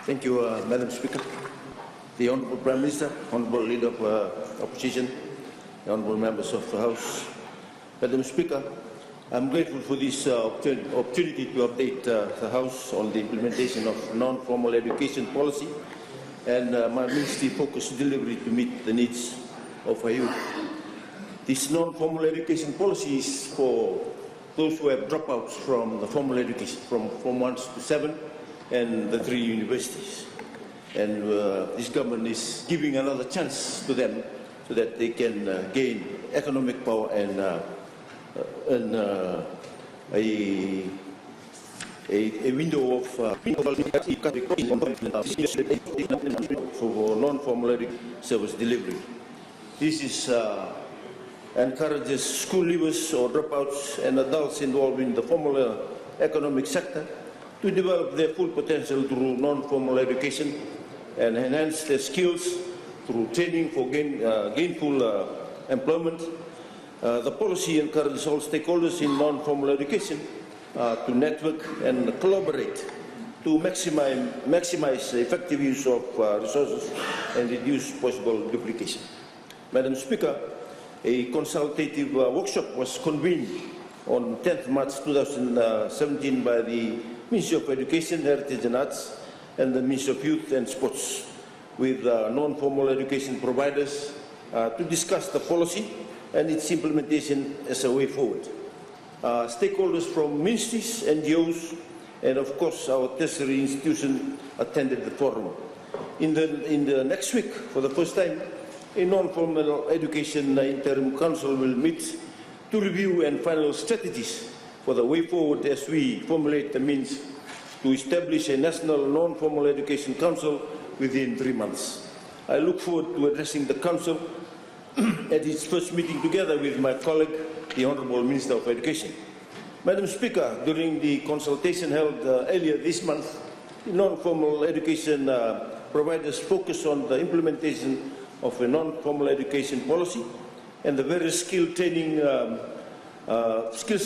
Thank you, Madam Speaker. The Honourable Prime Minister, Honourable Leader of Opposition, the Honourable Members of the House. Madam Speaker, I'm grateful for this opportunity to update the House on the implementation of non-formal education policy and my Ministry focused delivery to meet the needs of our youth. This non-formal education policy is for those who have dropouts from the formal education, from Form 1 to 7 and the 3 universities. And this government is giving another chance to them so that they can gain economic power and a window of for non-formal service delivery. This is encourages school leavers or dropouts and adults involved in the formal economic sector to develop their full potential through non-formal education and enhance their skills through training for gainful employment. The policy encourages all stakeholders in non-formal education to network and collaborate to maximize the effective use of resources and reduce possible duplication. Madam Speaker, a consultative workshop was convened on 10th March 2017 by the Ministry of Education, Heritage and Arts and the Ministry of Youth and Sports with non-formal education providers to discuss the policy and its implementation as a way forward. Stakeholders from ministries, NGOs, and of course our tertiary institution attended the forum. In the next week, for the first time, a non-formal education interim council will meet to review and final strategies for the way forward as we formulate the means to establish a national non-formal education council within 3 months. I look forward to addressing the council at its first meeting together with my colleague, the Honourable Minister of Education. Madam Speaker, during the consultation held earlier this month, the non-formal education providers focused on the implementation of a non-formal education policy and the various skills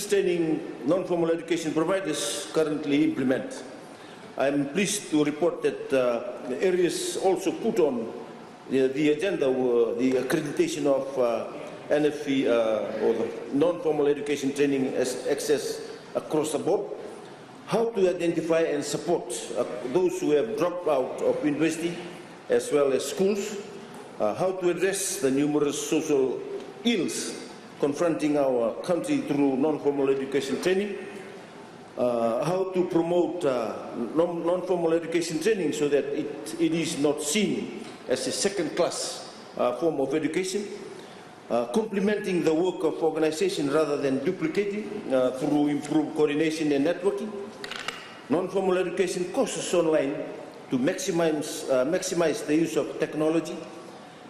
training non-formal education providers currently implement. I am pleased to report that the areas also put on the agenda were the accreditation of NFE or the non-formal education training as access across the board, how to identify and support those who have dropped out of university as well as schools, how to address the numerous social ills confronting our country through non-formal education training, how to promote non-formal education training so that it is not seen as a second-class form of education, complementing the work of organization rather than duplicating through improved coordination and networking, non-formal education courses online to maximize the use of technology,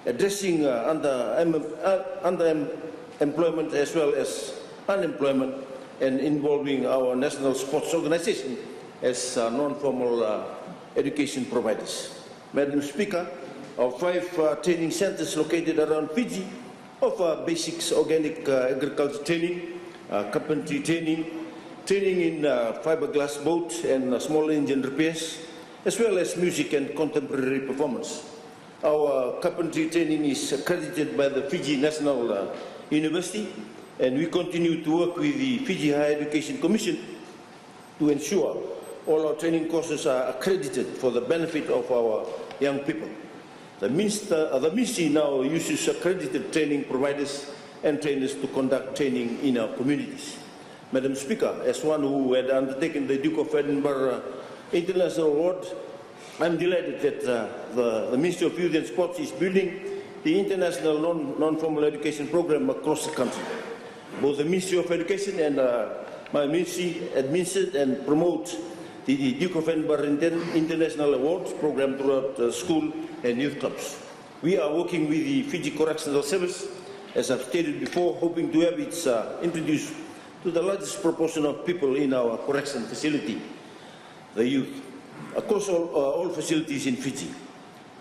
addressing underemployment as well as unemployment, and involving our national sports organization as non-formal education providers. Madam Speaker, our 5 training centers located around Fiji offer basics organic agriculture training, carpentry training, training in fiberglass boat and small engine repairs, as well as music and contemporary performance. Our carpentry training is accredited by the Fiji National University, and we continue to work with the Fiji Higher Education Commission to ensure all our training courses are accredited for the benefit of our young people. The Ministry now uses accredited training providers and trainers to conduct training in our communities. Madam Speaker, as one who had undertaken the Duke of Edinburgh International Award, I'm delighted that the Ministry of Youth and Sports is building the international non-formal education program across the country. Both the Ministry of Education and my ministry administered and promote the Duke of Edinburgh International Awards program throughout school and youth clubs. We are working with the Fiji Correctional Service, as I've stated before, hoping to have it introduced to the largest proportion of people in our correction facility, the youth, across all facilities in Fiji.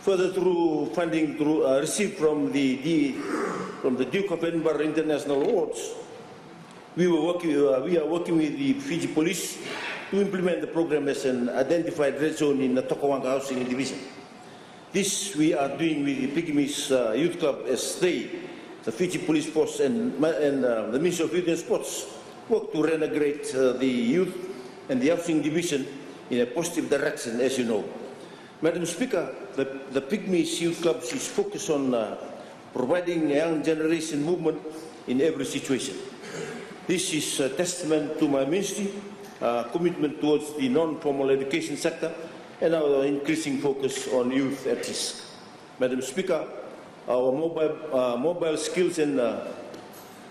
Further, through funding received from the Duke of Edinburgh International Awards, we are working with the Fiji Police to implement the program as an identified red zone in the Tokawanga Housing Division. This we are doing with the Pygmies Youth Club as they, the Fiji Police Force and the Ministry of Youth and Sports work to reintegrate the youth and the housing division in a positive direction, as you know. Madam Speaker, the Pygmies Youth Club is focused on providing a young generation movement in every situation. This is a testament to my ministry commitment towards the non-formal education sector and our increasing focus on youth at risk. Madam Speaker, our mobile skills and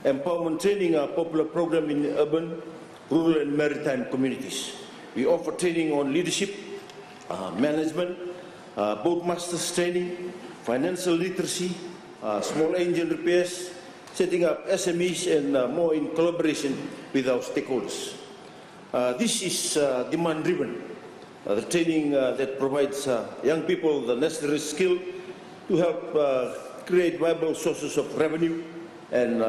empowerment training are a popular program in urban, rural and maritime communities. We offer training on leadership, management, boat masters training, financial literacy, small engine repairs, setting up SMEs and more in collaboration with our stakeholders. This is demand-driven, the training that provides young people the necessary skill to help create viable sources of revenue and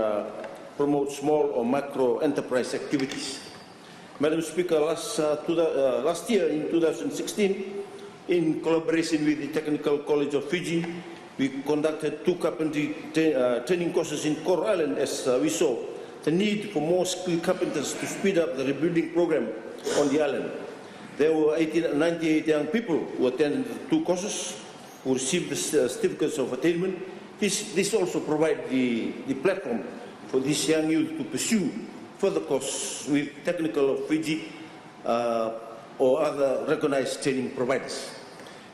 promote small or micro enterprise activities. Madam Speaker, last year in 2016, in collaboration with the Technical College of Fiji, we conducted 2 carpentry training courses in Coral Island as we saw the need for more skilled carpenters to speed up the rebuilding program on the island. There were 98 young people who attended the 2 courses, who received the certificates of attainment. This also provides the platform for these young youth to pursue further courses with Technical of Fiji or other recognized training providers.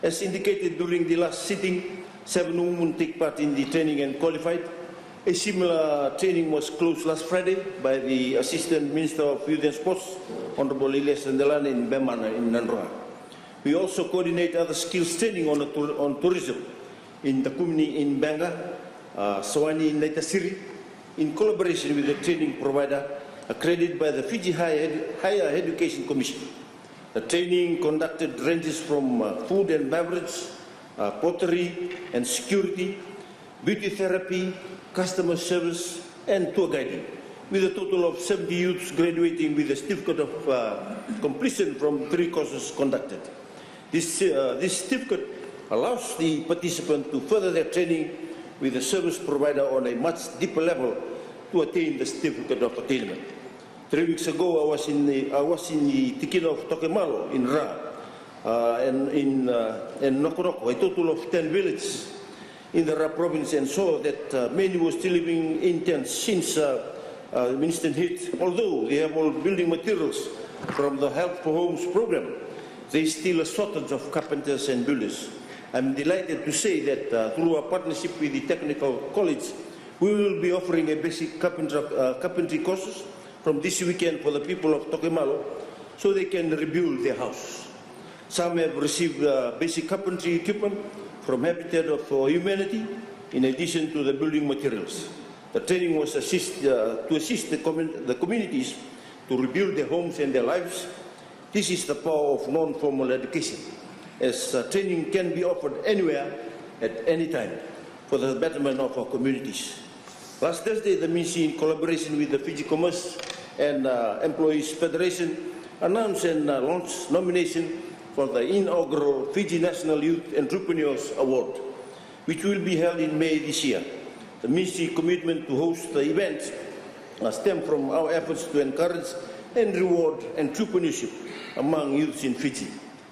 As indicated during the last sitting, 7 women take part in the training and qualified. A similar training was closed last Friday by the Assistant Minister of Youth and Sports, Honorable Ilyas Rendelane in Bemana in Nanroa. We also coordinate other skills training on tourism in Takumini in Banga, Sawani in Naitasiri, in collaboration with the training provider accredited by the Fiji Higher Education Commission. The training conducted ranges from food and beverage, pottery and security, beauty therapy, customer service and tour guiding, with a total of 70 youths graduating with a certificate of completion from 3 courses conducted. This certificate allows the participant to further their training with the service provider on a much deeper level to attain the certificate of attainment. 3 weeks ago, I was in the Tikina of Tokemalo in Ra, and in Nokoroko, a total of 10 villages in the Ra province, and saw that many were still living in tents since the instant heat. Although they have all building materials from the Help for Homes program, there is still a shortage of carpenters and builders. I'm delighted to say that through our partnership with the Technical College, we will be offering a basic carpentry courses from this weekend for the people of Tokemalo so they can rebuild their house. Some have received basic carpentry equipment from Habitat for Humanity in addition to the building materials. The training was to assist the communities to rebuild their homes and their lives. This is the power of non-formal education, as training can be offered anywhere at any time for the betterment of our communities. Last Thursday, the Ministry, in collaboration with the Fiji Commerce and Employees Federation, announced and launched nomination for the inaugural Fiji National Youth Entrepreneurs Award, which will be held in May this year. The Ministry commitment to host the event stems from our efforts to encourage and reward entrepreneurship among youths in Fiji.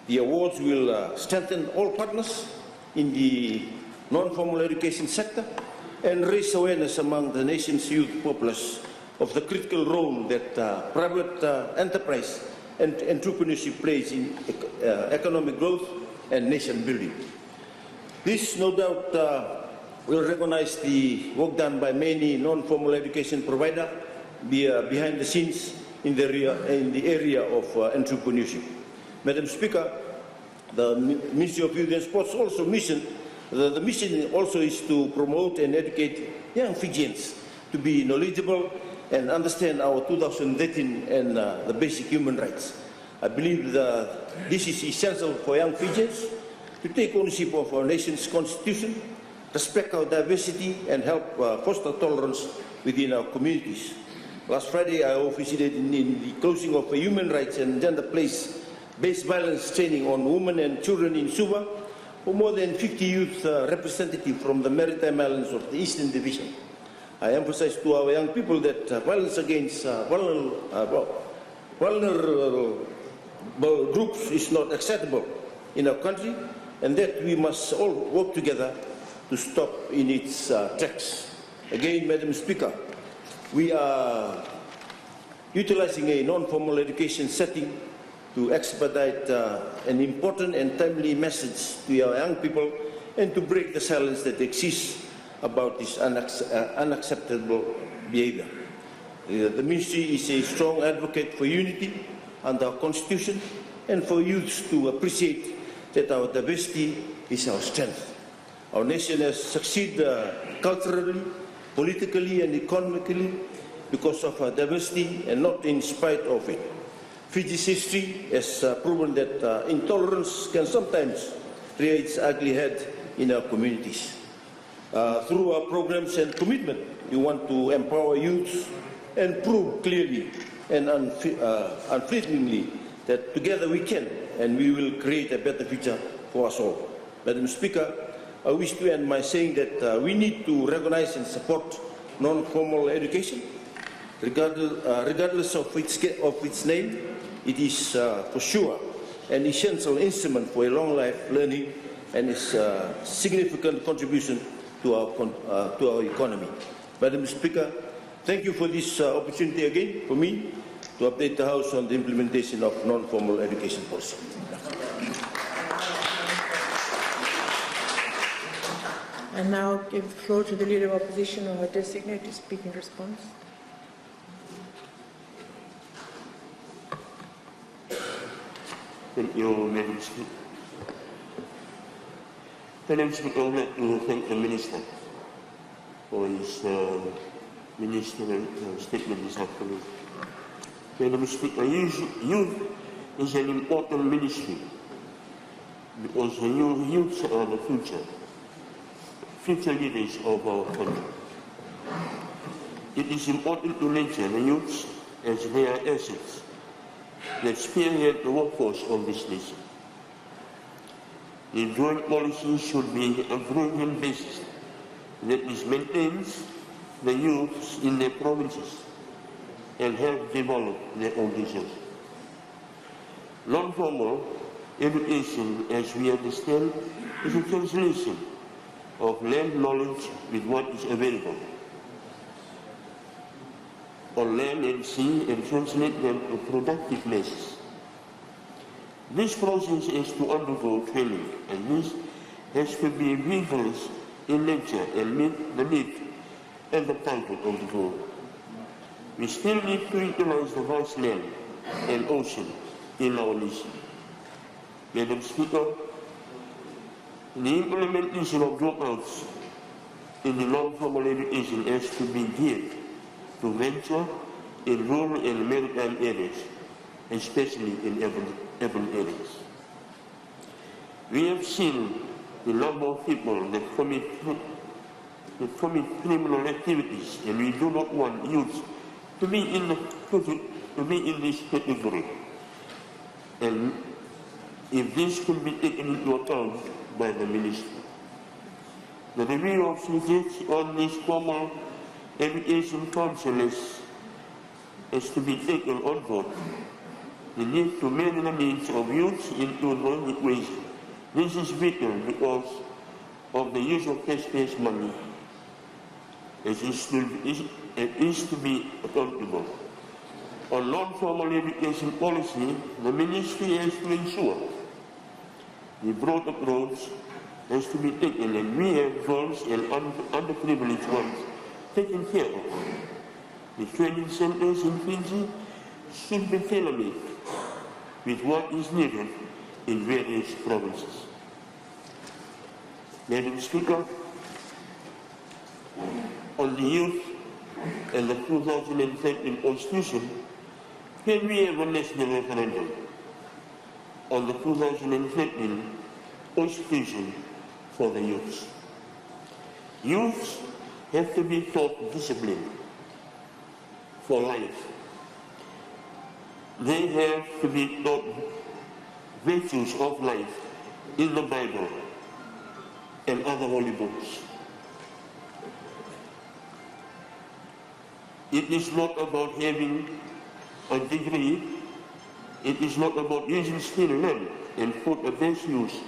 The awards will strengthen all partners in the non-formal education sector and raise awareness among the nation's youth populace of the critical role that private enterprise and entrepreneurship plays in economic growth and nation building. This, no doubt, will recognize the work done by many non-formal education providers behind the scenes in the area of entrepreneurship. Madam Speaker, the Ministry of Youth and Sports also the mission also is to promote and educate young Fijians to be knowledgeable and understand our 2013 and the basic human rights. I believe that this is essential for young Fijians to take ownership of our nation's constitution, respect our diversity, and help foster tolerance within our communities. Last Friday, I officiated in the closing of a human rights and gender-based violence training on women and children in Suva for more than 50 youth representatives from the Maritime Islands of the Eastern Division. I emphasize to our young people that violence against vulnerable groups is not acceptable in our country, and that we must all work together to stop in its tracks. Again, Madam Speaker, we are utilizing a non-formal education setting to expedite an important and timely message to our young people and to break the silence that exists about this unacceptable behavior. The ministry is a strong advocate for unity under our Constitution and for youths to appreciate that our diversity is our strength. Our nation has succeeded culturally, politically and economically because of our diversity and not in spite of it. Fiji's history has proven that intolerance can sometimes rear its ugly head in our communities. Through our programs and commitment, we want to empower youth and prove clearly and unflinchingly that together we can and we will create a better future for us all. Madam Speaker, I wish to end by saying that we need to recognize and support non-formal education. Regardless of its name, it is for sure an essential instrument for a long life learning and is a significant contribution to our economy. Madam Speaker, thank you for this opportunity again for me to update the House on the implementation of non-formal education policy. And now give the floor to the Leader of Opposition or her designate to speak in response. Thank you, Madam Speaker. Madam Speaker, I would like to thank the Minister for his ministerial statement this afternoon. Madam Speaker, youth is an important ministry because the youths are the future leaders of our country. It is important to nurture the youths as their assets that spearhead the workforce of this nation. The joint policy should be a proven basis that maintains the youths in their provinces and help develop their own resources. Non-formal education, as we understand, is a translation of land knowledge with what is available on land and sea and translate them to productive masses. This process is to undergo training, and this has to be rigorous in nature and meet the need and the title of the goal. We still need to utilize the vast land and ocean in our nation. Madam Speaker, the implementation of dropouts in the non-formal education has to be geared to venture in rural and maritime areas, especially in urban areas. We have seen the number of people that commit criminal activities, and we do not want youth to be in this category. And if this could be taken into account by the Ministry. The review of subjects on this formal education council is to be taken on board. The need to manage the needs of youth into the equation. This is vital because of the use of taxpayers' money. It is to be accountable. On non-formal education policy, the Ministry has to ensure the broad approach has to be taken, and we have girls and underprivileged ones taken care of. The training centers in Fiji should be tailor-made with what is needed in various provinces. Madam Speaker, on the youth and the 2013 Constitution, can we have a national referendum on the 2013 Constitution for the youths? Youths have to be taught discipline, for life. They have to be taught virtues of life in the Bible and other holy books. It is not about having a degree. It is not about using skill learned and put the best use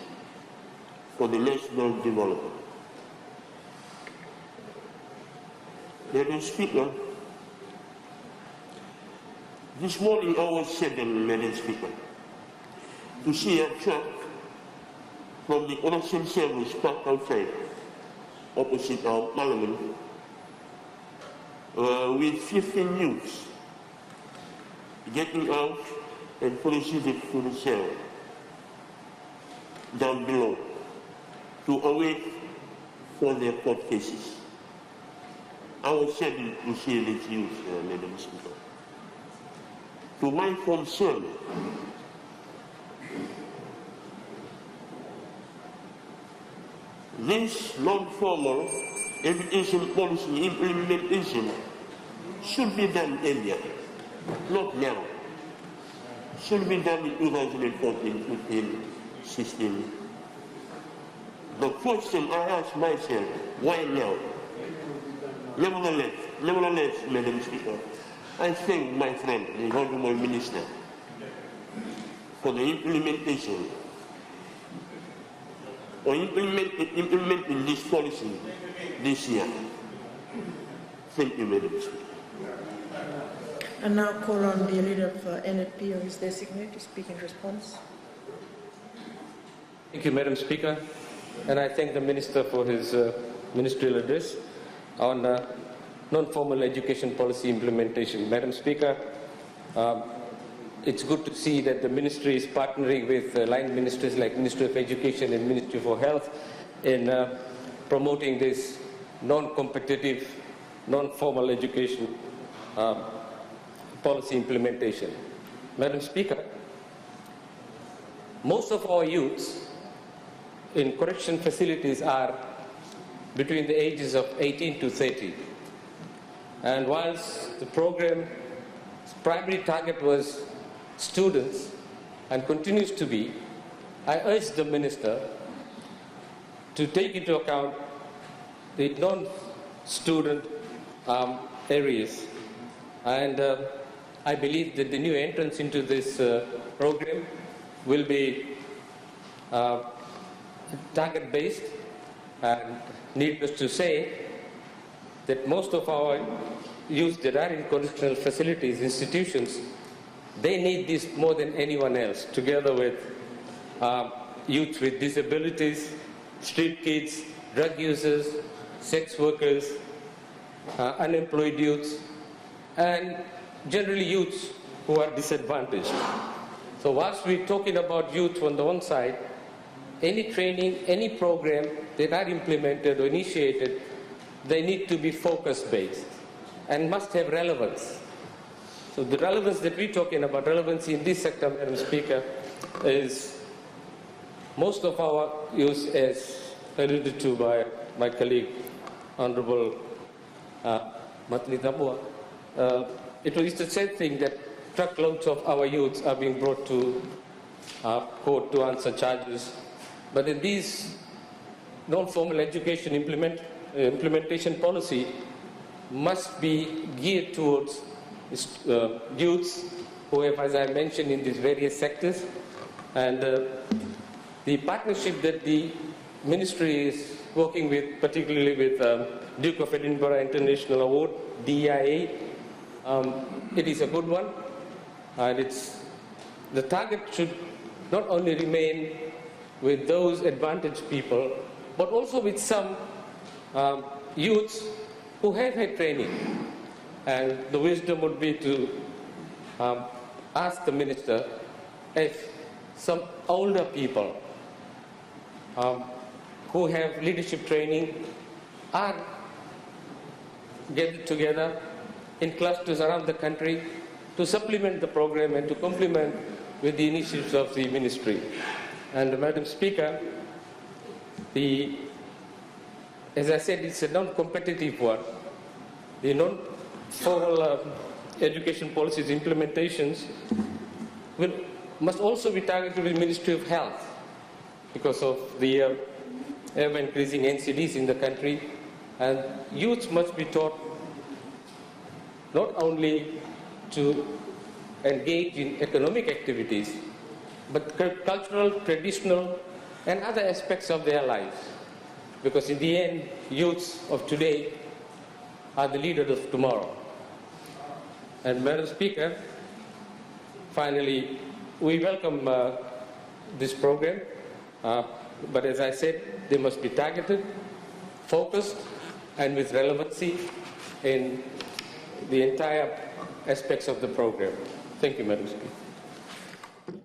for the national development. Madam Speaker, this morning I was saddened, Madam Speaker, to see a truck from the election service parked outside, opposite our parliament, with 15 youths getting out and proceeded to the cell down below to await for their court cases. I was saddened to see these youth, Madam Speaker. To my concern, this non-formal education policy implementation should be done earlier, not now. Should be done in 2014, 15, 16. The question I ask myself, why now? Nevertheless, Madam Speaker, I thank my friend, the Honourable Minister, for the implementation or implementing this policy this year. Thank you, Madam Speaker. And now call on the leader of NFP or his designate to speak in response. Thank you, Madam Speaker, and I thank the Minister for his ministerial address on non-formal education policy implementation. Madam Speaker, it's good to see that the Ministry is partnering with line ministries like Ministry of Education and Ministry for Health in promoting this non-competitive, non-formal education policy implementation. Madam Speaker, most of our youths in correction facilities are between the ages of 18 to 30. And whilst the program's primary target was students and continues to be, I urge the Minister to take into account the non-student areas. And I believe that the new entrance into this program will be target-based, and needless to say that most of our youth that are in correctional facilities, institutions, they need this more than anyone else, together with youth with disabilities, street kids, drug users, sex workers, unemployed youths, and generally youths who are disadvantaged. So whilst we're talking about youth on the one side, any training, any program that are implemented or initiated, they need to be focus-based and must have relevance. So the relevance that we're talking about, relevancy in this sector, Madam Speaker, is most of our youth, as alluded to by my colleague, Honorable Matni Tabua, it's the same thing that truckloads of our youths are being brought to court to answer charges. But in these non-formal education implementation policy must be geared towards youths who have, as I mentioned, in these various sectors. And the partnership that the Ministry is working with, particularly with Duke of Edinburgh International Award, DIA, it is a good one. And the target should not only remain with those advantaged people, but also with some youths who have had training. And the wisdom would be to ask the Minister if some older people who have leadership training are gathered together in clusters around the country to supplement the program and to complement with the initiatives of the Ministry. And Madam Speaker, as I said, it's a non-competitive one. The non-formal education policies implementations must also be targeted with the Ministry of Health because of the ever increasing NCDs in the country, and youth must be taught not only to engage in economic activities, but cultural, traditional, and other aspects of their lives. Because in the end, youths of today are the leaders of tomorrow. And Madam Speaker, finally, we welcome this program, but as I said, they must be targeted, focused, and with relevancy in the entire aspects of the program. Thank you, Madam Speaker.